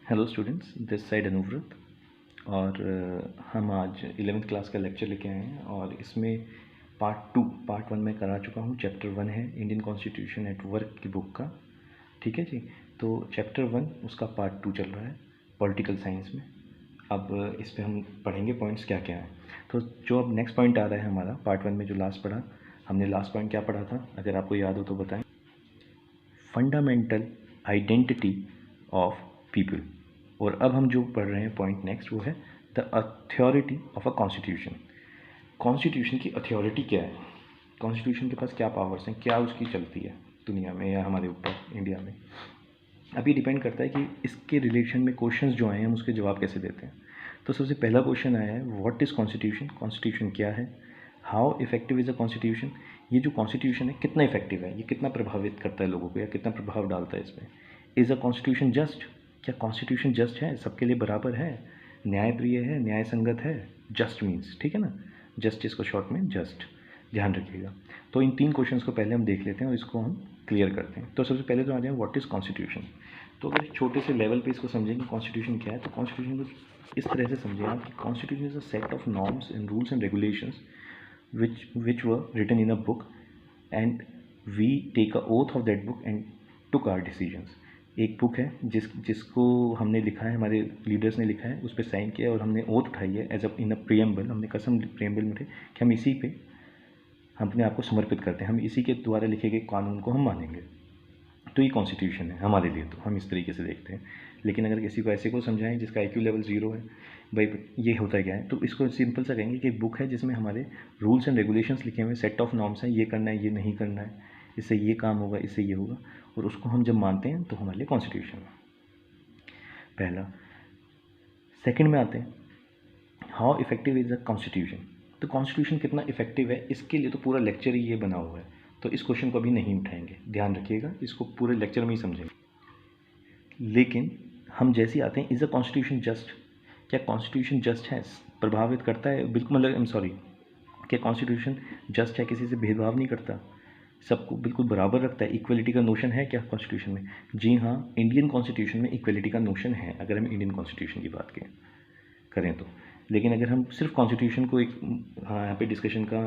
Hello students, this side Anuvrat. और हम आज 11th क्लास का लेक्चर लेके आए हैं और इसमें पार्ट वन में करा चुका हूँ। चैप्टर 1 है इंडियन कॉन्स्टिट्यूशन एट वर्क की बुक का। ठीक है जी। तो चैप्टर 1 उसका पार्ट 2 चल रहा है पॉलिटिकल साइंस में। अब इस पे हम पढ़ेंगे पॉइंट्स क्या क्या हैं। तो जो अब नेक्स्ट पॉइंट आ रहा है हमारा पार्ट 1 में, जो लास्ट पढ़ा हमने, लास्ट पॉइंट क्या पढ़ा था, अगर आपको याद हो तो बताएं। Fundamental identity of people. और अब हम जो पढ़ रहे हैं पॉइंट नेक्स्ट, वो है the authority of a constitution. Constitution की अथॉरिटी क्या है, कॉन्स्टिट्यूशन के पास क्या पावर्स हैं, क्या उसकी चलती है दुनिया में या हमारे ऊपर इंडिया में। अब ये डिपेंड करता है कि इसके रिलेशन में क्वेश्चंस जो आए हैं हम उसके जवाब कैसे देते हैं। तो सबसे पहला क्वेश्चन आया है, व्हाट इज़ कॉन्स्टिट्यूशन, कॉन्स्टिट्यूशन क्या है। How effective is a constitution, ये जो कॉन्स्टिट्यूशन है कितना इफेक्टिव है, ये कितना प्रभावित करता है लोगों को या कितना प्रभाव डालता है इसमें। इज़ अ कॉन्स्टिट्यूशन जस्ट, क्या कॉन्स्टिट्यूशन जस्ट है, सबके लिए बराबर है, न्यायप्रिय है, न्याय संगत है। जस्ट मीन्स, ठीक है ना, जस्टिस को शॉर्ट में जस्ट, ध्यान रखिएगा। तो इन 3 क्वेश्चंस को पहले हम देख लेते हैं और इसको हम क्लियर करते हैं। तो सबसे पहले तो आ जाए व्हाट इज़ कॉन्स्टिट्यूशन। तो अगर छोटे से लेवल पे इसको समझेंगे कॉन्स्टिट्यूशन क्या है, तो कॉन्स्टिट्यूशन को इस तरह से समझें आप कि constitution is a set of norms and rules and regulations which were written in a book, and we take a oath of that book and took our decisions। एक बुक है जिसको हमने लिखा है, हमारे लीडर्स ने लिखा है, उस पर साइन किया और हमने ओथ उठाई है as a in a preamble, हमने कसम प्रियम्बल में थे कि हम इसी पे हम अपने आप को समर्पित करते हैं, हम इसी के द्वारा लिखे गए कानून को हम मानेंगे। तो ये कॉन्स्टिट्यूशन है हमारे लिए, तो हम इस तरीके से देखते हैं। लेकिन अगर किसी को ऐसे को समझाएं जिसका IQ लेवल 0 है, भाई ये होता क्या है, तो इसको सिंपल सा कहेंगे कि एक बुक है जिसमें हमारे रूल्स एंड रेगुलेशंस लिखे हुए, सेट ऑफ नॉर्म्स हैं, ये करना है, ये नहीं करना है, इससे ये काम होगा, इससे ये होगा, और उसको हम जब मानते हैं तो हमारे लिए कॉन्स्टिट्यूशन है पहला। सेकंड में आते हैं, how effective is the constitution. तो कॉन्स्टिट्यूशन कितना इफेक्टिव है, इसके लिए तो पूरा लेक्चर ही ये बना हुआ है, तो इस क्वेश्चन को अभी नहीं उठाएंगे, ध्यान रखिएगा, इसको पूरे लेक्चर में ही समझेंगे। लेकिन हम जैसे आते हैं, इज़ अ कॉन्स्टिट्यूशन जस्ट, क्या कॉन्स्टिट्यूशन जस्ट है, प्रभावित करता है, बिल्कुल मतलब क्या कॉन्स्टिट्यूशन जस्ट है, किसी से भेदभाव नहीं करता, सबको बिल्कुल बराबर रखता है, इक्वलिटी का नोशन है क्या कॉन्स्टिट्यूशन में। जी हाँ, इंडियन कॉन्स्टिट्यूशन में इक्वलिटी का नोशन है, अगर हम इंडियन कॉन्स्टिट्यूशन की बात करें तो। लेकिन अगर हम सिर्फ कॉन्स्टिट्यूशन को एक यहाँ पे डिस्कशन का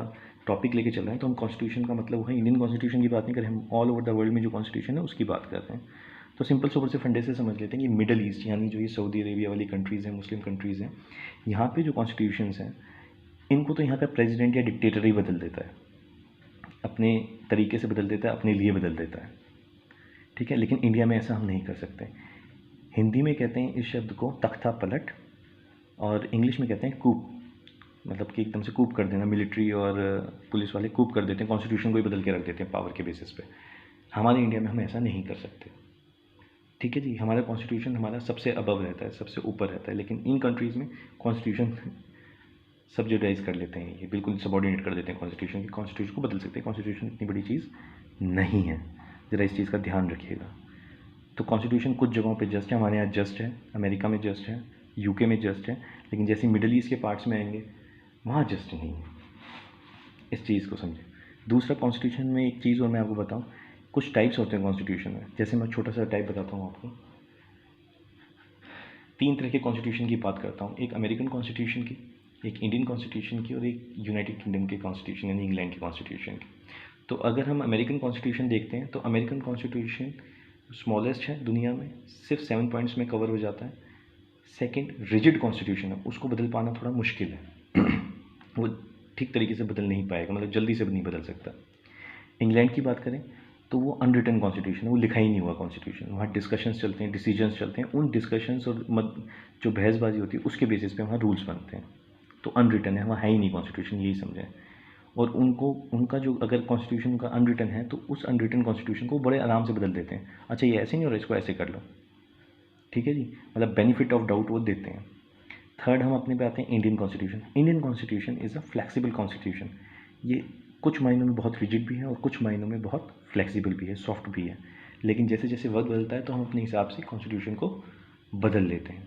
टॉपिक लेके चल रहे हैं, तो हम कॉन्स्टिट्यूशन का मतलब वो है इंडियन कॉन्स्टिट्यूशन की बात नहीं कर रहे, हम ऑल ओवर द वर्ल्ड में जो कॉन्स्टिट्यूशन है उसकी बात कर रहे हैं। तो सिंपल सोबर से फंडे से समझ लेते हैं कि मिडल ईस्ट, यानी जो ये सऊदी अरेबिया वाली कंट्रीज़ हैं, मुस्लिम कंट्रीज़ हैं, यहाँ पे जो कॉन्स्टिट्यूशंस हैं, इनको तो यहाँ का प्रेसिडेंट या डिक्टेटर ही बदल देता है, अपने तरीके से बदल देता है, अपने लिए बदल देता है, ठीक है। लेकिन इंडिया में ऐसा हम नहीं कर सकते। हिंदी में कहते हैं इस शब्द को तख्ता पलट, और इंग्लिश में कहते हैं कूप, मतलब कि एकदम से कूप कर देना, मिलिट्री और पुलिस वाले कूप कर देते हैं, कॉन्स्टिट्यूशन को ही बदल के रख देते हैं पावर के बेसिस पे। हमारे इंडिया में हम ऐसा नहीं कर सकते, ठीक है जी। हमारा कॉन्स्टिट्यूशन हमारा सबसे अबव रहता है, सबसे ऊपर रहता है, लेकिन इन कंट्रीज़ में कॉन्स्टिट्यूशन सब्जेक्टाइज कर लेते हैं, ये बिल्कुल सबॉर्डिनेट कर देते हैं कॉन्स्टिट्यूशन की, कॉन्स्टिट्यूशन को बदल सकते हैं। कॉन्स्टिट्यूशन इतनी बड़ी चीज़ नहीं है, ज़रा इस चीज़ का ध्यान रखिएगा। तो कॉन्स्टिट्यूशन कुछ जगहों पे जस्ट है, हमारे यहाँ जस्ट है, अमेरिका में जस्ट है, UK में जस्ट है, लेकिन जैसे मिडल ईस्ट के पार्ट्स में आएंगे वहाँ जस्ट नहीं है, इस चीज़ को समझें। दूसरा, कॉन्स्टिट्यूशन में एक चीज़ और मैं आपको बताऊँ, कुछ टाइप्स होते हैं कॉन्स्टिट्यूशन में, जैसे मैं छोटा सा टाइप बताता हूँ आपको। 3 तरह के कॉन्स्टिट्यूशन की बात करता हूँ, एक अमेरिकन कॉन्स्टिट्यूशन की, एक इंडियन कॉन्स्टिट्यूशन की, और एक यूनाइटेड किंगडम की कॉन्स्टिट्यूशन यानी इंग्लैंड की कॉन्स्टिट्यूशन की। तो अगर हम अमेरिकन कॉन्स्टिट्यूशन देखते हैं, तो अमेरिकन कॉन्स्टिट्यूशन स्मॉलेस्ट है दुनिया में, सिर्फ 7 पॉइंट्स में कवर हो जाता है। सेकंड, रिजिड कॉन्स्टिट्यूशन है, उसको बदल पाना थोड़ा मुश्किल है वो ठीक तरीके से बदल नहीं पाएगा, मतलब जल्दी से नहीं बदल सकता। इंग्लैंड की बात करें तो वो अनरिटन कॉन्स्टिट्यूशन है, वो लिखा ही नहीं हुआ कॉन्स्टिट्यूशन, वहाँ डिस्कशंस चलते हैं, डिसीजंस चलते हैं, उन डिस्कशंस और जो बहसबाजी होती है उसके बेसिस पे वहाँ रूल्स बनते हैं, तो अनरिटन है, वहाँ है ही नहीं कॉन्स्टिट्यूशन, यही समझें। और उनको उनका जो अगर कॉन्स्टिट्यूशन का अनरिटन है, तो उस अनरिटन कॉन्स्टिट्यूशन को बड़े आराम से बदल देते हैं, अच्छा ये ऐसे नहीं हो रहा, इसको ऐसे कर लो, ठीक है जी, मतलब बेनिफिट ऑफ डाउट वो देते हैं। थर्ड, हम अपने पे आते हैं Indian constitution. Indian constitution is a flexible constitution, ये कुछ मायनों में बहुत रिजिड भी है और कुछ मायनों में बहुत फ्लेक्सिबल भी है, सॉफ्ट भी है। लेकिन जैसे जैसे वक्त बदलता है तो हम अपने हिसाब से कॉन्स्टिट्यूशन को बदल लेते हैं,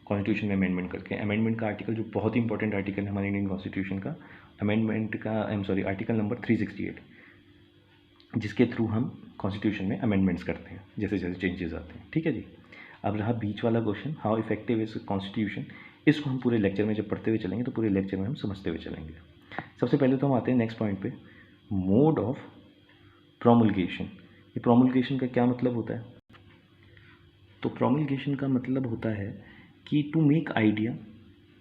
कॉन्स्टिट्यूशन में अमेंडमेंट करके। अमेंडमेंट का आर्टिकल जो बहुत ही इंपॉर्टेंट आर्टिकल है हमारे इंडियन कॉन्स्टिट्यूशन का, अमेंडमेंट का आर्टिकल नंबर 368, जिसके थ्रू हम कॉन्स्टिट्यूशन में अमेंडमेंट्स करते हैं जैसे जैसे चेंजेस आते हैं, ठीक है जी। अब रहा बीच वाला question, how effective is constitution, इसको हम पूरे लेक्चर में जब पढ़ते हुए चलेंगे तो पूरे लेक्चर में हम समझते हुए चलेंगे। सबसे पहले तो हम आते हैं नेक्स्ट पॉइंट पे, मोड ऑफ प्रोमulgation। ये प्रोमulgation का क्या मतलब होता है? तो प्रोमulgation का मतलब होता है कि टू मेक आइडिया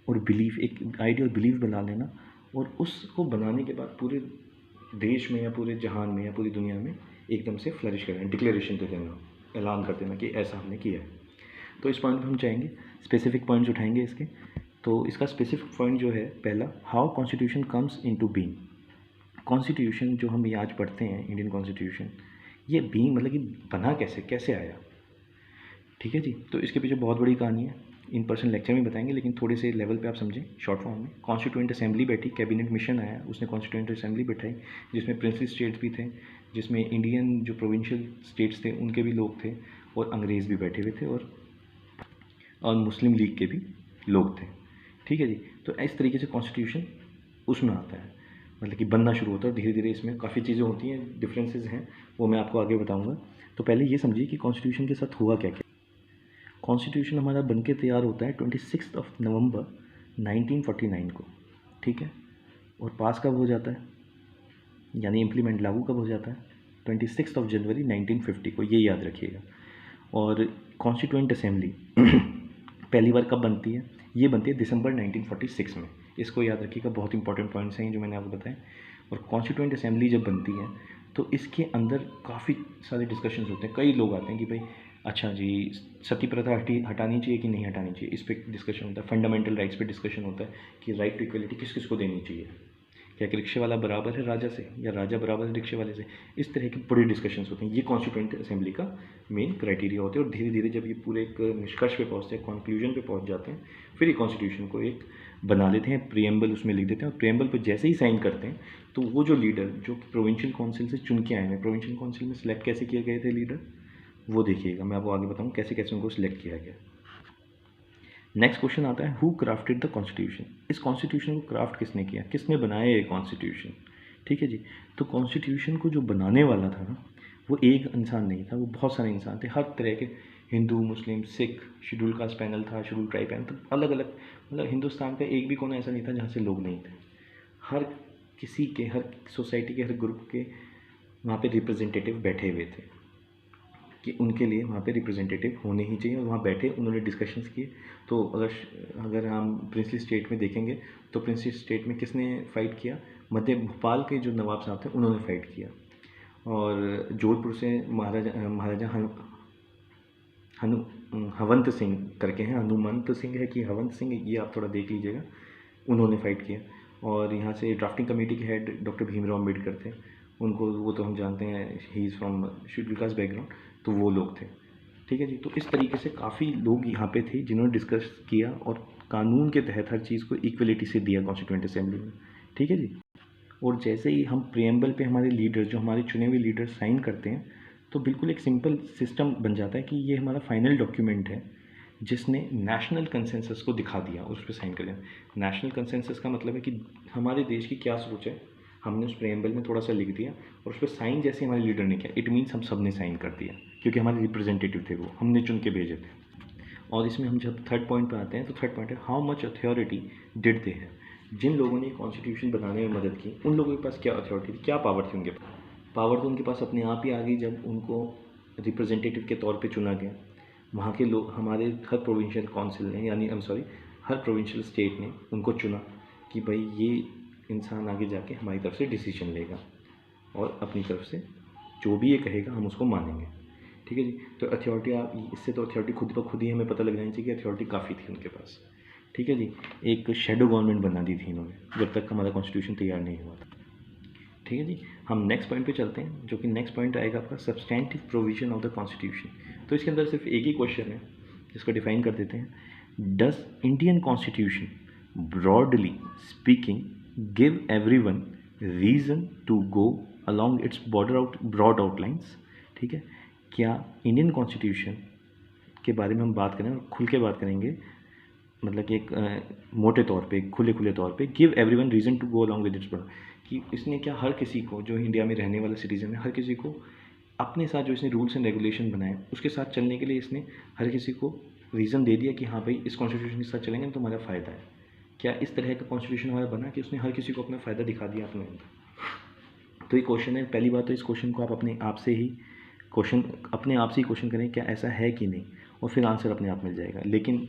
और बिलीफ, एक आइडिया और बिलीफ बना लेना, और उसको बनाने के बाद पूरे देश में या पूरे जहान में या पूरी दुनिया में एकदम से फ्लरिश कर देना, डिक्लेरेशन दे देना, ऐलान कर देना कि ऐसा हमने किया है। तो इस पॉइंट पर हम चाहेंगे स्पेसिफिक पॉइंट्स उठाएंगे इसके। तो इसका स्पेसिफिक पॉइंट जो है पहला, how constitution comes into being. Constitution जो हम ये आज पढ़ते हैं, इंडियन कॉन्स्टिट्यूशन, ये बीइंग मतलब कि बना कैसे आया, ठीक है जी। तो इसके पीछे बहुत बड़ी कहानी है, इन पर्सन लेक्चर में बताएंगे, लेकिन थोड़े से लेवल पे आप समझें शॉर्ट फॉर्म में। कॉन्स्टिट्यूएंट असेंबली बैठी, कैबिनेट मिशन आया, उसने कॉन्स्टिट्यूएंट असेंबली बैठाई, जिसमें प्रिंसली स्टेट्स भी थे, जिसमें इंडियन जो प्रोविंशियल स्टेट्स थे उनके भी लोग थे, और अंग्रेज़ भी बैठे हुए थे, और मुस्लिम लीग के भी लोग थे, ठीक है जी। तो इस तरीके से कॉन्स्टिट्यूशन उसमें आता है, मतलब कि बनना शुरू होता है। धीरे धीरे इसमें काफ़ी चीज़ें होती हैं, डिफरेंसेस हैं, वो मैं आपको आगे बताऊंगा। तो पहले ये समझिए कि कॉन्स्टिट्यूशन के साथ हुआ क्या क्या। कॉन्स्टिट्यूशन हमारा बनके तैयार होता है 26 नवंबर 1949 को, ठीक है। और पास कब हो जाता है, यानी इम्प्लीमेंट लागू कब हो जाता है, 26 जनवरी 1950 को, ये याद रखिएगा। और कॉन्स्टिट्यूएंट असेंबली पहली बार कब बनती है, ये बनती है दिसंबर 1946 में, इसको याद रखिएगा, बहुत इंपॉर्टेंट पॉइंट्स हैं जो मैंने आपको बताए। और कॉन्स्टिट्यूएंट असेंबली जब बनती है तो इसके अंदर काफ़ी सारे डिस्कशंस होते हैं, कई लोग आते हैं कि भाई अच्छा जी सती प्रथा हटानी चाहिए कि नहीं हटानी चाहिए, इस पर डिस्कशन होता है। फंडामेंटल राइट्स पे डिस्कशन होता है कि राइट टू इक्वलिटी किस किस को देनी चाहिए, क्या कि रिक्शे वाला बराबर है राजा से, या राजा बराबर है रिक्शे वाले से, इस तरह की बड़ी डिस्कशंस होती हैं। ये कॉन्स्टिट्यूएंट असेंबली का मेन क्राइटेरिया होते हैं। और धीरे धीरे जब ये पूरे एक निष्कर्ष पे पहुँचते हैं, कंक्लूजन पे पहुँच जाते हैं, फिर ये कॉन्स्टिट्यूशन को एक बना लेते हैं, प्रियम्बल उसमें लिख देते हैं, और प्रियम्बल पर जैसे ही साइन करते हैं तो वो जो लीडर जो प्रोविंशियल काउंसिल से चुन के आए हैं, प्रोविंशियल काउंसिल में सिलेक्ट कैसे किए गए थे लीडर, वो देखिएगा, मैं आपको आगे बताऊँ कैसे कैसे उनको सिलेक्ट किया गया। नेक्स्ट क्वेश्चन आता है, हु क्राफ्टेड द कॉन्स्टिट्यूशन। इस कॉन्स्टिट्यूशन को क्राफ्ट किसने किया, किसने बनाया ये कॉन्स्टिट्यूशन, ठीक है जी। तो कॉन्स्टिट्यूशन को जो बनाने वाला था ना, वो एक इंसान नहीं था, वो बहुत सारे इंसान थे, हर तरह के, हिंदू, मुस्लिम, सिख, शेड्यूल कास्ट पैनल था, शेड्यूल ट्राइब पैनल, तो अलग अलग, मतलब हिंदुस्तान का एक भी कोना ऐसा नहीं था जहाँ से लोग नहीं थे। हर किसी के, हर सोसाइटी के, हर ग्रुप के वहाँ पे रिप्रेजेंटेटिव बैठे हुए थे कि उनके लिए वहाँ पे रिप्रेजेंटेटिव होने ही चाहिए, और वहाँ बैठे उन्होंने डिस्कशंस किए। तो अगर हम प्रिंसली स्टेट में देखेंगे तो प्रिंसली स्टेट में किसने फ़ाइट किया, मध्य भोपाल के जो नवाब साहब थे उन्होंने फ़ाइट किया, और जोधपुर से महाराजा हवंत सिंह करके हैं, हनुमंत सिंह है कि हवंत सिंह, ये आप थोड़ा देख लीजिएगा, उन्होंने फ़ाइट किया। और यहाँ से ड्राफ्टिंग कमेटी के हेड डॉक्टर भीमराव अम्बेडकर थे, उनको, वो तो हम जानते हैं, he is from schedule caste background, तो वो लोग थे, ठीक है जी। तो इस तरीके से काफ़ी लोग यहाँ पे थे जिन्होंने डिस्कस किया, और कानून के तहत हर चीज़ को इक्वलिटी से दिया कॉन्स्टिट्यूएंट असेंबली में, ठीक है जी। और जैसे ही हम प्रियम्बल पे हमारे लीडर, जो हमारे चुने हुए लीडर साइन करते हैं, तो बिल्कुल एक सिंपल सिस्टम बन जाता है कि ये हमारा फाइनल डॉक्यूमेंट है जिसने नेशनल कंसेंसस को दिखा दिया, उस पर साइन कर दिया। नेशनल कंसेंसस का मतलब है कि हमारे देश की क्या सोच है, हमने उस प्रेम्बल में थोड़ा सा लिख दिया, और उस पर साइन जैसे हमारे लीडर ने किया, इट मीन्स हम सब ने साइन कर दिया, क्योंकि हमारे रिप्रेजेंटेटिव थे, वो हमने चुन के भेजे थे। और इसमें हम जब थर्ड पॉइंट पे आते हैं, तो थर्ड पॉइंट है, how much authority did they है। जिन लोगों ने कॉन्स्टिट्यूशन बनाने में मदद की, उन लोगों के पास क्या अथॉरिटी थी, क्या पावर थी उनके पास। पावर तो उनके पास अपने आप ही आ गई जब उनको रिप्रेजेंटेटिव के तौर पे चुना गया। वहाँ के लोग, हमारे हर प्रोविंशियल काउंसिल ने, यानी हर प्रोविंशियल स्टेट ने उनको चुना कि भाई ये इंसान आगे जाके हमारी तरफ से डिसीजन लेगा, और अपनी तरफ से जो भी ये कहेगा हम उसको मानेंगे, ठीक है जी। तो अथॉरिटी, आप इससे तो अथॉरिटी खुद ब खुद ही हमें पता लग जानी चाहिए कि अथॉरिटी काफ़ी थी उनके पास, ठीक है जी। एक शेडो गवर्नमेंट बना दी थी इन्होंने जब तक हमारा कॉन्स्टिट्यूशन तैयार नहीं हुआ था, ठीक है जी। हम नेक्स्ट पॉइंट पे चलते हैं, जो कि नेक्स्ट पॉइंट आएगा आपका substantive provision of the constitution. तो इसके अंदर सिर्फ एक ही क्वेश्चन है, जिसको डिफाइन कर देते हैं, does Indian constitution broadly speaking give everyone reason to go along its broad outlines, ठीक है। क्या इंडियन कॉन्स्टिट्यूशन के बारे में हम बात करें, और खुल के बात करेंगे, मतलब कि एक मोटे तौर पे, खुले तौर पे, give everyone reason to go along with its, कि इसने क्या हर किसी को, जो इंडिया में रहने वाला सिटीज़न है, हर किसी को अपने साथ जो इसने रूल्स एंड रेगुलेशन बनाए उसके साथ चलने के लिए इसने हर किसी को रीज़न दे दिया कि हाँ भाई इस कॉन्स्टिट्यूशन के साथ चलेंगे तो हमारा फ़ायदा है। क्या इस तरह का कॉन्स्टिट्यूशन हमारा बना कि उसने हर किसी को अपना फ़ायदा दिखा दिया अपने अंदर? तो ये क्वेश्चन है। पहली बात तो इस क्वेश्चन को आप अपने आप से ही क्वेश्चन करें क्या ऐसा है कि नहीं, और फिर आंसर अपने आप मिल जाएगा। लेकिन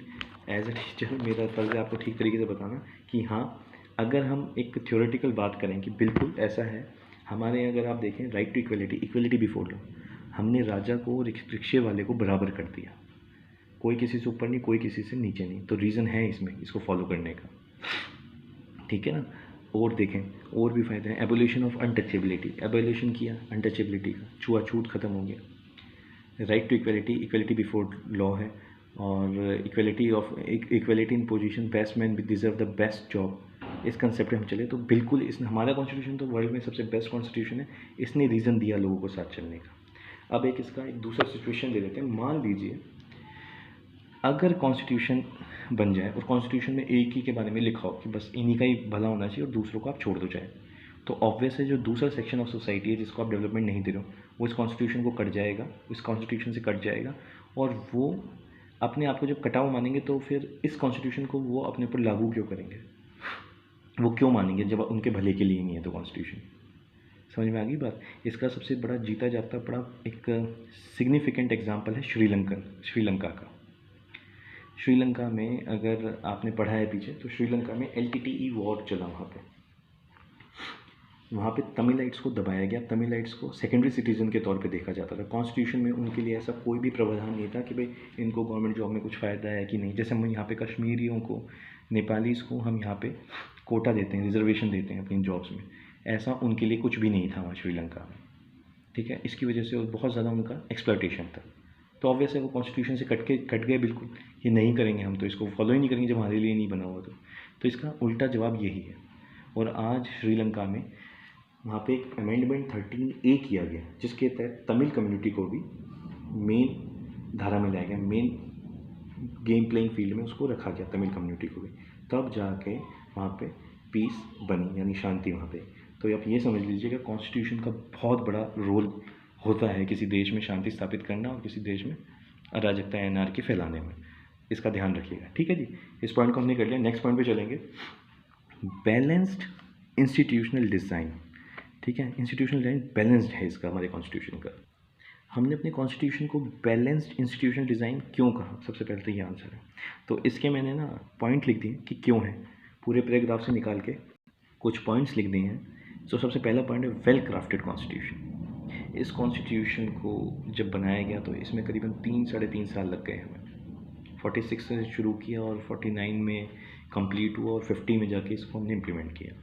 एज ए टीचर मेरा फ़र्ज़ है आपको ठीक तरीके से बताना कि हाँ, अगर हम एक थ्योरेटिकल बात करें कि बिल्कुल ऐसा है, हमारे यहाँ अगर आप देखें right to equality before law, हमने राजा को रिक्शे वाले को बराबर कर दिया, कोई किसी से ऊपर नहीं, कोई किसी से नीचे नहीं। तो रीज़न है इसमें इसको फॉलो करने का, ठीक है ना। और देखें और भी फ़ायदे हैं। एबोल्यूशन ऑफ अनटचेबिलिटी, एबोल्यूशन किया अनटचेबिलिटी का, छुआछूत ख़त्म हो गया। Right to equality before law है, और equality in position, best man deserve the best job, इस कंसेप्ट पे हम चले तो बिल्कुल इस हमारा कॉन्स्टिट्यूशन तो वर्ल्ड में सबसे बेस्ट कॉन्स्टिट्यूशन है। इसने रीज़न दिया लोगों को साथ चलने का। अब एक दूसरा सिचुएशन ले लेते हैं। मान लीजिए अगर कॉन्स्टिट्यूशन बन जाए और कॉन्स्टिट्यूशन में एक ही के बारे में लिखा हो कि बस इन्हीं का ही भला होना चाहिए और दूसरों को आप छोड़ दो चाहे, तो ऑब्वियस है जो दूसरा सेक्शन ऑफ सोसाइटी है जिसको आप डेवलपमेंट नहीं दे रहे हो, वो इस कॉन्स्टिट्यूशन को कट जाएगा, इस कॉन्स्टिट्यूशन से कट जाएगा, और वो अपने आप को जब कटाव मानेंगे तो फिर इस कॉन्स्टिट्यूशन को वो अपने ऊपर लागू क्यों करेंगे, वो क्यों मानेंगे जब उनके भले के लिए नहीं है तो कॉन्स्टिट्यूशन। समझ में आ गई बात। इसका सबसे बड़ा जीता जाता बड़ा एक सिग्निफिकेंट एग्जाम्पल है श्रीलंका का। श्रीलंका में अगर आपने पढ़ा है पीछे, तो श्रीलंका में LTTE वॉर चला वहाँ पे तमिलाइट्स को दबाया गया, तमिलाइट्स को सेकेंडरी सिटीज़न के तौर पे देखा जाता था। कॉन्स्टिट्यूशन में उनके लिए ऐसा कोई भी प्रावधान नहीं था कि भाई इनको गवर्नमेंट जॉब में कुछ फ़ायदा है कि नहीं। जैसे हम यहाँ पे कश्मीरियों को, नेपालीज़ को हम यहाँ पे कोटा देते हैं, रिजर्वेशन देते हैं अपनी जॉब्स में, ऐसा उनके लिए कुछ भी नहीं था वहाँ श्रीलंका में, ठीक है। इसकी वजह से बहुत ज़्यादा उनका एक्सप्लॉयटेशन था। तो ऑब्वियस है वो कॉन्स्टिट्यूशन से कट गए बिल्कुल, ये नहीं करेंगे हम, तो इसको फॉलो ही नहीं करेंगे जब हमारे लिए नहीं बना हुआ। तो इसका उल्टा जवाब यही है। और आज श्रीलंका में वहाँ पे एक अमेंडमेंट 13A किया गया जिसके तहत तमिल कम्युनिटी को भी मेन धारा में लाया गया, मेन गेम प्लेइंग फील्ड में उसको रखा गया तमिल कम्युनिटी को भी, तब जाके वहाँ पे पीस बनी, यानी शांति वहाँ पे। तो आप ये समझ लीजिएगा कॉन्स्टिट्यूशन का बहुत बड़ा रोल होता है किसी देश में शांति स्थापित करना और किसी देश में अराजकता एनार्की फैलाने में। इसका ध्यान रखिएगा, ठीक है जी। इस पॉइंट को हमने कर लिया। नेक्स्ट पॉइंट पे चलेंगे, बैलेंस्ड इंस्टीट्यूशनल डिज़ाइन, ठीक है। इंस्टीट्यूशनल डिज़ाइन बैलेंस्ड है इसका हमारे कॉन्स्टिट्यूशन का। हमने अपने कॉन्स्टिट्यूशन को बैलेंस्ड इंस्टीट्यूशनल डिज़ाइन क्यों कहा, सबसे पहले तो ये आंसर है। तो इसके मैंने ना पॉइंट लिख दिए कि क्यों है, पूरे पैराग्राफ से निकाल के कुछ पॉइंट्स लिख दिए हैं। तो सबसे पहला पॉइंट है वेल क्राफ्टेड कॉन्स्टिट्यूशन। इस कॉन्स्टिट्यूशन को जब बनाया गया तो इसमें करीबन 3-3.5 साल लग गए हमें। 46 से शुरू किया और 49 में कंप्लीट हुआ और 50 में जाके इसको हमने इम्प्लीमेंट किया।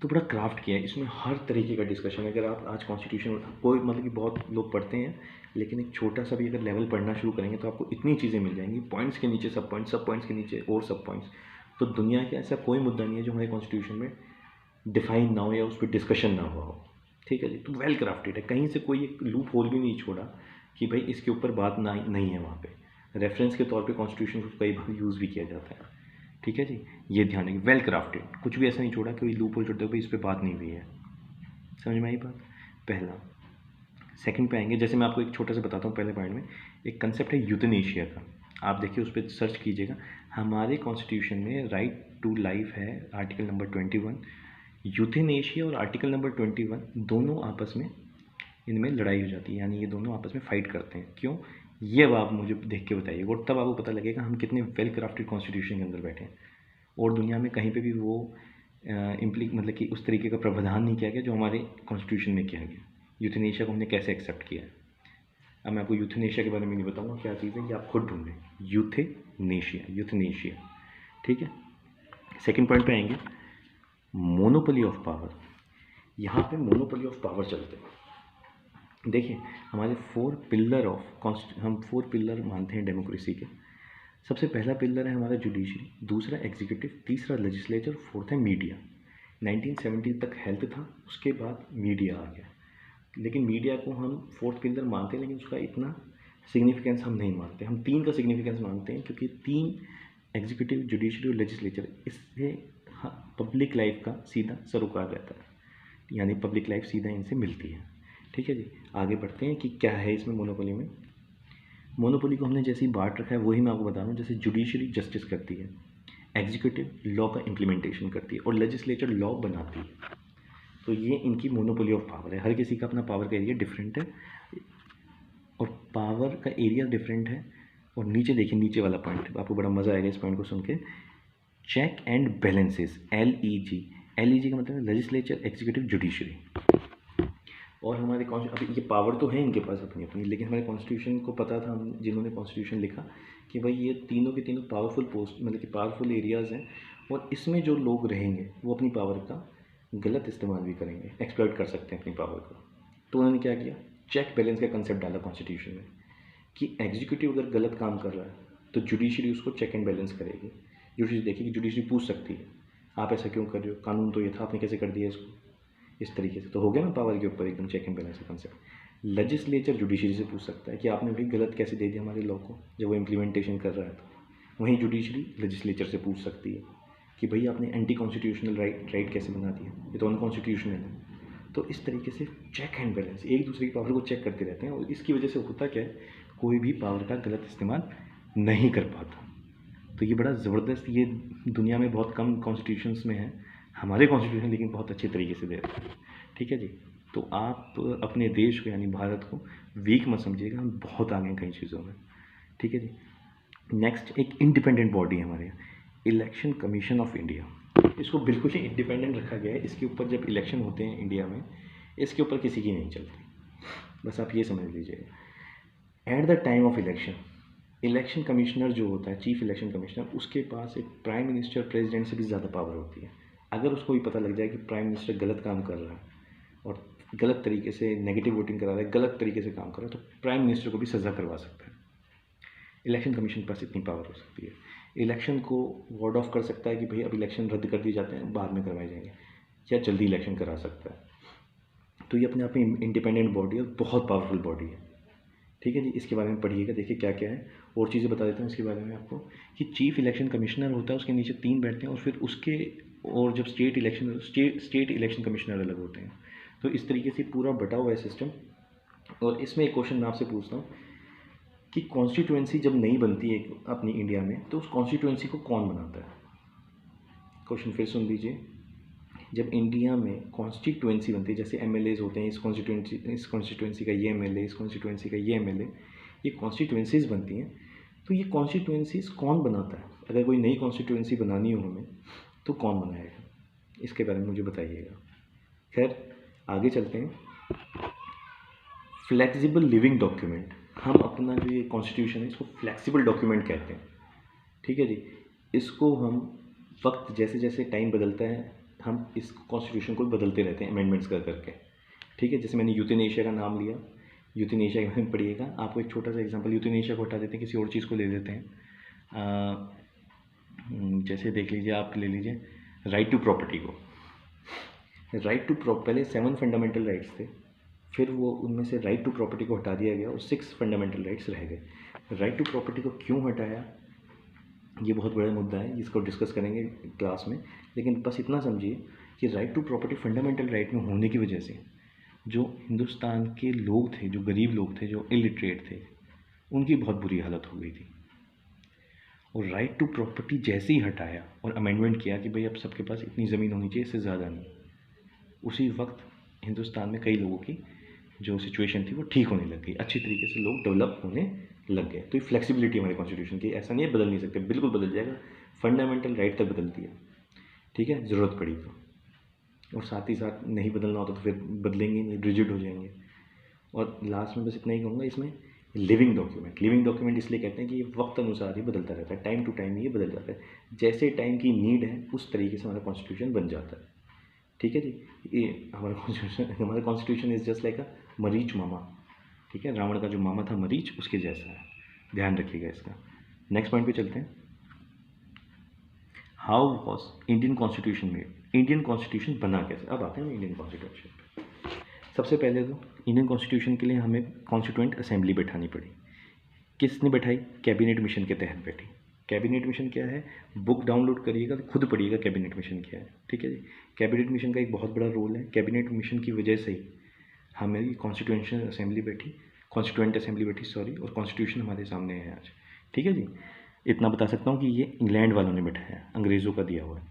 तो बड़ा क्राफ्ट किया है, इसमें हर तरीके का डिस्कशन है। अगर आप आज कॉन्स्टिट्यूशन कोई मतलब कि बहुत लोग पढ़ते हैं, लेकिन एक छोटा सा भी अगर लेवल पढ़ना शुरू करेंगे तो आपको इतनी चीज़ें मिल जाएंगी, पॉइंट्स के नीचे सब पॉइंट्स के नीचे और सब पॉइंट्स। तो दुनिया का ऐसा कोई मुद्दा नहीं है जो हमारे कॉन्स्टिट्यूशन में डिफाइन ना हो या उस पर डिस्कशन ना हुआ हो, ठीक है जी। तो वेल क्राफ्टेड है, कहीं से कोई एक लूप होल भी नहीं छोड़ा कि भाई इसके ऊपर बात नहीं है। वहाँ पे रेफरेंस के तौर पे कॉन्स्टिट्यूशन को कई बार यूज़ भी किया जाता है, ठीक है जी। ये ध्यान रखिए, वेल क्राफ्टेड, कुछ भी ऐसा नहीं छोड़ा कि कोई लूप होल छोड़ते हुए इस पर बात नहीं हुई है। समझ में आई बात, पहला। सेकंड पे आएंगे, जैसे मैं आपको एक छोटा सा बताता हूँ। पहले पॉइंट में एक कंसेप्ट है यूथनेशिया का, आप देखिए उस पर सर्च कीजिएगा। हमारे कॉन्स्टिट्यूशन में राइट टू लाइफ है आर्टिकल नंबर 21, यूथनेशिया और आर्टिकल नंबर 21 दोनों आपस में इनमें लड़ाई हो जाती है, यानी ये दोनों आपस में फ़ाइट करते हैं। क्यों, ये अब आप मुझे देख के बताइए, और तब आपको पता लगेगा हम कितने वेल क्राफ्टेड कॉन्स्टिट्यूशन के अंदर बैठे हैं। और दुनिया में कहीं पे भी वो मतलब कि उस तरीके का प्रावधान नहीं किया गया जो हमारे कॉन्स्टिट्यूशन में किया गया। यूथनेशिया को हमने कैसे एक्सेप्ट किया है, अब मैं आपको यूथनेशिया के बारे में नहीं बताऊँगा क्या चीज़ है, ये आप खुद ढूंढें। यूथनेशिया, ठीक है। सेकेंड पॉइंट पे आएंगे, मोनोपोली ऑफ पावर। यहाँ पे मोनोपोली ऑफ पावर चलते हैं। देखिए हमारे हम 4 पिलर मानते हैं डेमोक्रेसी के। सबसे पहला पिलर है हमारा जुडिशरी, दूसरा एग्जीक्यूटिव, तीसरा लेजिस्लेचर, फोर्थ है मीडिया। 1970 तक हेल्थ था, उसके बाद मीडिया आ गया। लेकिन मीडिया को हम 4th पिलर मानते हैं, लेकिन उसका इतना सिग्निफिकेंस हम नहीं मानते। हम 3 का सिग्निफिकेंस मानते हैं, क्योंकि 3 एग्जीक्यूटिव, जुडिशरी और लेजिस्लेचर, इससे पब्लिक लाइफ का सीधा सरोकार रहता है, यानी पब्लिक लाइफ सीधा इनसे मिलती है। ठीक है जी, आगे बढ़ते हैं कि क्या है इसमें मोनोपोली में। मोनोपोली को हमने जैसे ही बांट रखा है वही मैं आपको बता रहा हूँ। जैसे जुडिशरी जस्टिस करती है, एग्जीक्यूटिव लॉ का इम्प्लीमेंटेशन करती है और लेजिस्लेचर लॉ बनाती है। तो ये इनकी मोनोपोली ऑफ पावर है। हर किसी का अपना पावर का एरिया डिफरेंट है और पावर का एरिया डिफरेंट है। और नीचे देखिए, नीचे वाला पॉइंट आपको बड़ा मज़ा आएगा इस पॉइंट को सुन के। Check and balances, LEG। LEG का मतलब है लेजिस्लेचर, एग्जीक्यूटिव, जुडिशरी। और हमारे अभी ये पावर तो है इनके पास अपनी अपनी, लेकिन हमारे कॉन्स्टिट्यूशन को पता था, हम जिन्होंने कॉन्स्टिट्यूशन लिखा, कि भाई ये तीनों के तीनों पावरफुल पोस्ट, मतलब कि पावरफुल एरियाज़ हैं और इसमें जो लोग रहेंगे वो अपनी पावर का गलत इस्तेमाल भी करेंगे, एक्सप्लॉइट कर सकते हैं अपनी पावर को। तो उन्होंने क्या किया, चेक बैलेंस का कंसेप्ट डाला कॉन्स्टिट्यूशन में कि एग्जीक्यूटिव अगर गलत काम कर रहा है तो जुडिशरी उसको चेक एंड बैलेंस करेगी। जुडिशरी देखिए कि जुडिशरी पूछ सकती है आप ऐसा क्यों कर रहे हो, कानून तो ये था, आपने कैसे कर दिया इसको, इस तरीके से। तो हो गया ना पावर के ऊपर एकदम चेक एंड बैलेंस का कंसेप्ट। लेजिस्लेचर जुडिशरी से पूछ सकता है कि आपने भी गलत कैसे दे दिया हमारे लॉ को जब वो इम्प्लीमेंटेशन कर रहा है। तो वहीं जुडिशरी लेजिस्लेचर से पूछ सकती है कि भाई आपने एंटी कॉन्स्टिट्यूशनल राइट कैसे बना दिया, ये तो अनकॉन्स्टिट्यूशनल है। तो इस तरीके से चेक एंड बैलेंस, एक दूसरे की पावर को चेक करते रहते हैं और इसकी वजह से होता क्या है, कोई भी पावर का गलत इस्तेमाल नहीं कर पाता। तो ये बड़ा ज़बरदस्त, ये दुनिया में बहुत कम कॉन्स्टिट्यूशंस में है, हमारे कॉन्स्टिट्यूशन लेकिन बहुत अच्छे तरीके से दे रहा है। ठीक है जी, तो आप अपने देश को यानी भारत को वीक मत समझिएगा, हम बहुत आगे हैं कई चीज़ों में। ठीक है जी, नेक्स्ट एक इंडिपेंडेंट बॉडी है हमारे यहाँ, इलेक्शन कमीशन ऑफ इंडिया। इसको बिल्कुल ही इंडिपेंडेंट रखा गया है। इसके ऊपर जब इलेक्शन होते हैं इंडिया में, इसके ऊपर किसी की नहीं चलती, बस आप ये समझ लीजिएगा। At the time of election, election commissioner जो होता है, चीफ इलेक्शन कमिश्नर, उसके पास एक प्राइम मिनिस्टर, प्रेसिडेंट से भी ज़्यादा पावर होती है। अगर उसको भी पता लग जाए कि प्राइम मिनिस्टर गलत काम कर रहा है और गलत तरीके से नेगेटिव वोटिंग करा रहा है, गलत तरीके से काम कर रहा है, तो प्राइम मिनिस्टर को भी सज़ा करवा सकता है। इलेक्शन कमीशन के पास इतनी पावर हो सकती है। इलेक्शन को वार्ड ऑफ कर सकता है कि भाई अब इलेक्शन रद्द कर दिए जाते हैं, बाद में करवाए जाएंगे, या जल्दी इलेक्शन करा सकता है। तो ये अपने आप में इंडिपेंडेंट बॉडी है, बहुत पावरफुल बॉडी है। ठीक है जी, इसके बारे में पढ़िएगा, देखिए क्या क्या है। और चीज़ें बता देता हूँ इसके बारे में आपको कि चीफ इलेक्शन कमिश्नर होता है, उसके नीचे 3 बैठते हैं और फिर उसके, और जब स्टेट इलेक्शन कमिश्नर अलग होते हैं। तो इस तरीके से पूरा बटा हुआ है सिस्टम। और इसमें एक क्वेश्चन मैं आपसे पूछता हूँ कि कॉन्स्टिट्यूएंसी जब नहीं बनती है अपनी इंडिया में, तो उस कॉन्स्टिट्यूएंसी को कौन बनाता है। क्वेश्चन फिर सुन लीजिए, जब इंडिया में कॉन्स्टिट्यूएंसी बनती है, जैसे MLAs होते हैं, इस कॉन्स्टिट्यूएंसी का ये MLA, इस कॉन्स्टिट्यूएंसी का ये MLA, ये कॉन्स्टिट्यूएंसीज बनती हैं। तो ये कॉन्स्टिट्यूएंसीज कौन बनाता है, अगर कोई नई कॉन्स्टिट्यूएंसी बनानी हो हमें तो कौन बनाएगा, इसके बारे में मुझे बताइएगा। खैर आगे चलते हैं। फ्लेक्सिबल लिविंग डॉक्यूमेंट, हम अपना जो ये कॉन्स्टिट्यूशन है इसको फ्लेक्सिबल डॉक्यूमेंट कहते हैं। ठीक है जी, इसको हम वक्त जैसे जैसे टाइम बदलता है हम इस कॉन्स्टिट्यूशन को बदलते रहते हैं अमेंडमेंट्स कर करके। ठीक है, जैसे मैंने यूथेनेशिया का नाम लिया, यूथेनेशिया के बारे में पढ़िएगा। आपको एक छोटा सा एग्जांपल, यूथेनेशिया को हटा देते हैं, किसी और चीज़ को ले लेते हैं। जैसे देख लीजिए, आप ले लीजिए राइट टू प्रॉपर्टी को। पहले 7 फंडामेंटल राइट्स थे, फिर वो उनमें से राइट टू प्रॉपर्टी को हटा दिया गया और 6 फंडामेंटल राइट्स रह गए। राइट टू प्रॉपर्टी को क्यों हटाया, ये बहुत बड़ा मुद्दा है, जिसको डिस्कस करेंगे क्लास में। लेकिन बस इतना समझिए कि right to property fundamental right में होने की वजह से जो हिंदुस्तान के लोग थे, जो गरीब लोग थे, जो इलिटरेट थे, उनकी बहुत बुरी हालत हो गई थी। और राइट टू प्रॉपर्टी जैसे ही हटाया और अमेंडमेंट किया कि भाई अब सबके पास इतनी ज़मीन होनी चाहिए, इससे ज़्यादा नहीं, उसी वक्त हिंदुस्तान में कई लोगों की जो सिचुएशन थी वो ठीक होने लग गई, अच्छी तरीके से लोग डेवलप होने लग गए। तो ये फ्लेक्सिबिलिटी हमारे कॉन्स्टिट्यूशन की, ऐसा नहीं है बदल नहीं सकते, बिल्कुल बदल जाएगा, फंडामेंटल राइट तक बदल दिया। ठीक है, ज़रूरत पड़ी तो, और साथ ही साथ नहीं बदलना होता तो फिर बदलेंगे नहीं, रिजिड हो जाएंगे। और लास्ट में बस इतना ही कहूँगा इसमें, लिविंग डॉक्यूमेंट इसलिए कहते हैं कि ये वक्त अनुसार ही बदलता रहता है, टाइम टू टाइम ये बदल जाता है, जैसे टाइम की नीड है उस तरीके से हमारा कॉन्स्टिट्यूशन बन जाता है। ठीक है जी, ये हमारा कॉन्स्टिट्यूशन इज़ जस्ट लाइक अ मरीच मामा। ठीक है, रावण का जो मामा था मरीच, उसके जैसा है, ध्यान रखिएगा इसका। नेक्स्ट पॉइंट पे चलते हैं। How was Indian constitution made, Indian constitution बना कैसे। अब आते हैं इंडियन कॉन्स्टिट्यूशन पे। सबसे पहले तो इंडियन कॉन्स्टिट्यूशन के लिए हमें कॉन्स्टिट्यूएंट असेंबली बैठानी पड़ी। किसने बैठाई, कैबिनेट मिशन के तहत बैठी। कैबिनेट मिशन क्या है, बुक डाउनलोड करिएगा तो खुद पढ़िएगा कैबिनेट मिशन क्या है। ठीक है जी, कैबिनेट मिशन का एक बहुत बड़ा रोल है, कैबिनेट मिशन की वजह से ही हमारी कॉन्स्टिट्यूएंट असेंबली बैठी सॉरी, और कॉन्स्टिट्यूशन हमारे सामने है आज। ठीक है जी, इतना बता सकता हूँ कि ये इंग्लैंड वालों ने बैठाया है, अंग्रेज़ों का दिया हुआ है।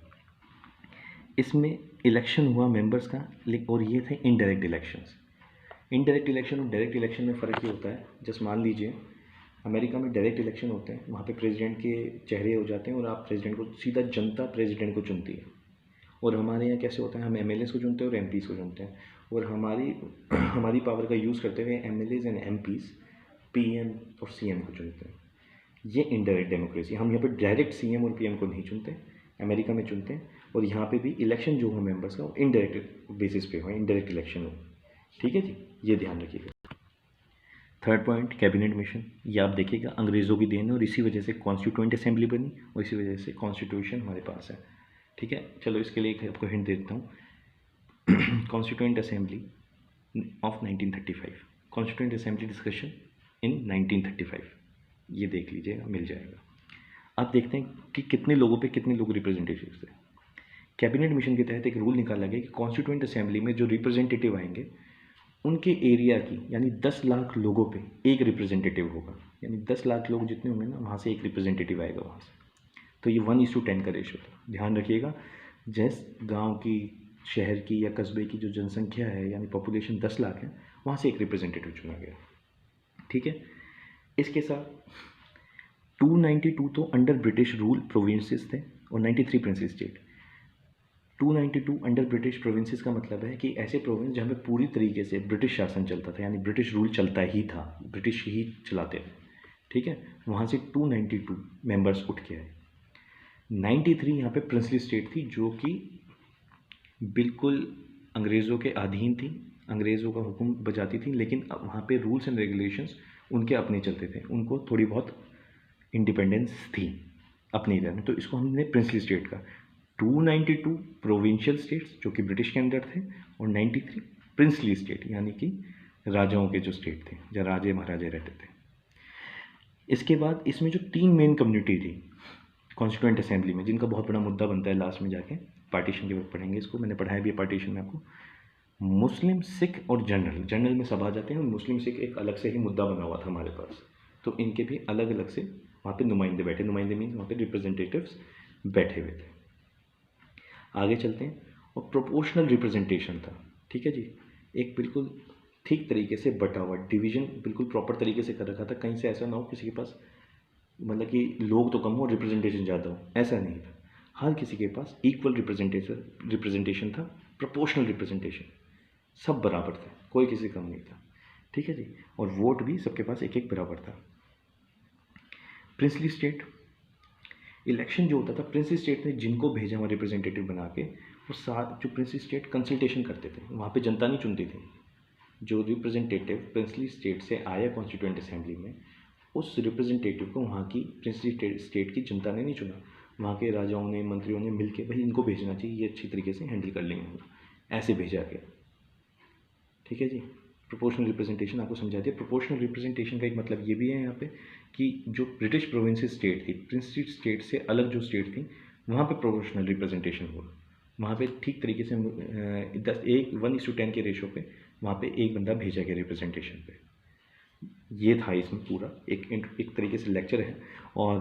इसमें इलेक्शन हुआ मेंबर्स का, और ये थे इनडायरेक्ट इलेक्शंस। इनडायरेक्ट इलेक्शन और डायरेक्ट इलेक्शन में फ़र्क ये होता है, जस्ट मान लीजिए अमेरिका में डायरेक्ट इलेक्शन होते हैं, वहाँ पे प्रेसिडेंट के चेहरे हो जाते हैं और आप प्रेसिडेंट को सीधा, जनता प्रेसिडेंट को चुनती है। और हमारे यहाँ कैसे होता है, हम एमएलएस को चुनते हैं और एमपीज़ को चुनते हैं, और हमारी पावर का यूज़ करते हुए एमएलएस एंड एमपीज़ पीएम और सीएम को चुनते हैं। ये इनडायरेक्ट डेमोक्रेसी। हम यहाँ पर डायरेक्ट सीएम और पीएम को नहीं चुनते, अमेरिका में चुनते हैं। और यहाँ पे भी इलेक्शन जो हो मेंबर्स का, वो इनडायरेक्ट बेसिस पे हो, इनडायरेक्ट इलेक्शन हो। ठीक है जी, ये ध्यान रखिएगा। Third point, cabinet mission. ये आप देखिएगा अंग्रेज़ों की देन है, और इसी वजह से कॉन्स्टिट्यूएंट असेंबली बनी, और इसी वजह से कॉन्स्टिट्यूशन हमारे पास है। ठीक है, चलो इसके लिए आपको हिंट देता हूँ। Constituent assembly of 1935, constituent assembly discussion in 1935, ये देख लीजिएगा, मिल जाएगा। अब देखते हैं कि कितने लोगों पे कितने लोग रिप्रेजेंटेटिव थे। कैबिनेट मिशन के तहत एक रूल निकाला गया कि कॉन्स्टिट्यूएंट असेंबली में जो रिप्रेजेंटेटिव आएंगे, उनके एरिया की, यानी 10 लाख लोगों पे एक रिप्रेजेंटेटिव होगा। यानी 10 लाख लोग जितने होंगे ना, वहाँ से एक रिप्रेजेंटेटिव आएगा वहाँ से। तो ये 1:10 का रेशो था, ध्यान रखिएगा। जिस गांव की, शहर की या कस्बे की जो जनसंख्या है, यानी पॉपुलेशन 10 लाख है, वहाँ से एक रिप्रेजेंटेटिव चुना गया। ठीक है, इसके साथ 292 तो अंडर ब्रिटिश रूल प्रोविंसेस थे, और 93 princess state. 292 under British provinces का मतलब है कि ऐसे प्रोविंस जहाँ पे पूरी तरीके से ब्रिटिश शासन चलता था, यानी ब्रिटिश रूल चलता ही था, ब्रिटिश ही चलाते थे। ठीक है, वहाँ से 292 मेंबर्स उठ के आए। 93 यहाँ पे प्रिंसली स्टेट थी, जो कि बिल्कुल अंग्रेज़ों के अधीन थी, अंग्रेज़ों का हुक्म बजाती थी, लेकिन वहाँ पे रूल्स एंड रेगुलेशंस उनके अपने चलते थे, उनको थोड़ी बहुत इंडिपेंडेंस थी अपने एरिया में। तो इसको हमने प्रिंसली स्टेट का। 292 प्रोविंशियल स्टेट्स जो कि ब्रिटिश के अंदर थे, और 93 प्रिंसली स्टेट, यानी कि राजाओं के जो स्टेट थे, जहाँ राजे महाराजे रहते थे। इसके बाद इसमें जो 3 मेन कम्युनिटी थी कॉन्स्टिट्यूएंट असेंबली में, जिनका बहुत बड़ा मुद्दा बनता है लास्ट में जाके, पार्टीशन के वक्त पढ़ेंगे इसको, मैंने पढ़ाया भी है पार्टीशन में आपको। मुस्लिम, सिख और जनरल, जनरल में सब आ जाते हैं, और मुस्लिम सिख एक अलग से ही मुद्दा बना हुआ था हमारे पास। तो इनके भी अलग अलग से वहाँ पे नुमाइंदे बैठे, नुमाइंदे मीन वहाँ पे रिप्रेजेंटेटिव्स बैठे हुए थे। आगे चलते हैं, और प्रोपोर्शनल रिप्रेजेंटेशन था। ठीक है जी, एक बिल्कुल ठीक तरीके से बटा हुआ डिवीजन, बिल्कुल प्रॉपर तरीके से कर रखा था। कहीं से ऐसा ना हो किसी के पास, मतलब कि लोग तो कम हो, रिप्रेजेंटेशन ज़्यादा हो, ऐसा नहीं था। हर किसी के पास इक्वल रिप्रेजेंटेशन था, प्रोपोर्शनल रिप्रेजेंटेशन, सब बराबर थे, कोई किसी कम नहीं था। ठीक है जी, और वोट भी सबके पास एक एक बराबर था। प्रिंसली स्टेट, इलेक्शन जो होता था, प्रिंसली स्टेट ने जिनको भेजा वहाँ रिप्रेजेंटेटिव बना के, वो साथ जो प्रिंसली स्टेट कंसल्टेशन करते थे, वहाँ पे जनता नहीं चुनती थी। जो रिप्रेजेंटेटिव प्रिंसली स्टेट से आया कॉन्स्टिट्यूएंट असेंबली में, उस रिप्रेजेंटेटिव को वहाँ की प्रिंसली स्टेट की जनता ने नहीं चुना, वहाँ के राजाओं ने, मंत्रियों ने मिल के, भाई इनको भेजना चाहिए, ये अच्छी तरीके से हैंडल कर लेंगे, ऐसे भेजा गया। ठीक है जी, प्रोपोर्शनल रिप्रेजेंटेशन आपको समझा दिया। प्रोपोर्शनल रिप्रेजेंटेशन का एक मतलब ये भी है यहाँ पे कि जो ब्रिटिश प्रोविंसेस स्टेट थी, प्रिंसली स्टेट से अलग जो स्टेट थी, वहाँ पे प्रोपोर्शनल रिप्रेजेंटेशन हुआ। वहाँ पे ठीक तरीके से 1:10 के रेशो पे वहाँ पे एक बंदा भेजा गया रिप्रेजेंटेशन पे। ये था इसमें पूरा एक तरीके से लेक्चर है। और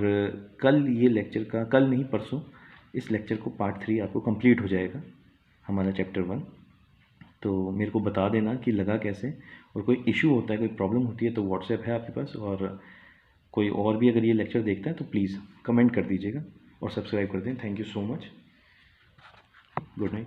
कल ये लेक्चर का, कल नहीं परसों, इस लेक्चर को पार्ट 3 आपको कंप्लीट हो जाएगा, हमारा चैप्टर 1। तो मेरे को बता देना कि लगा कैसे, और कोई इशू होता है, कोई प्रॉब्लम होती है तो व्हाट्सएप है आपके पास, और कोई और भी अगर ये लेक्चर देखता है तो प्लीज़ कमेंट कर दीजिएगा और सब्सक्राइब कर दें। Thank you so much, good night.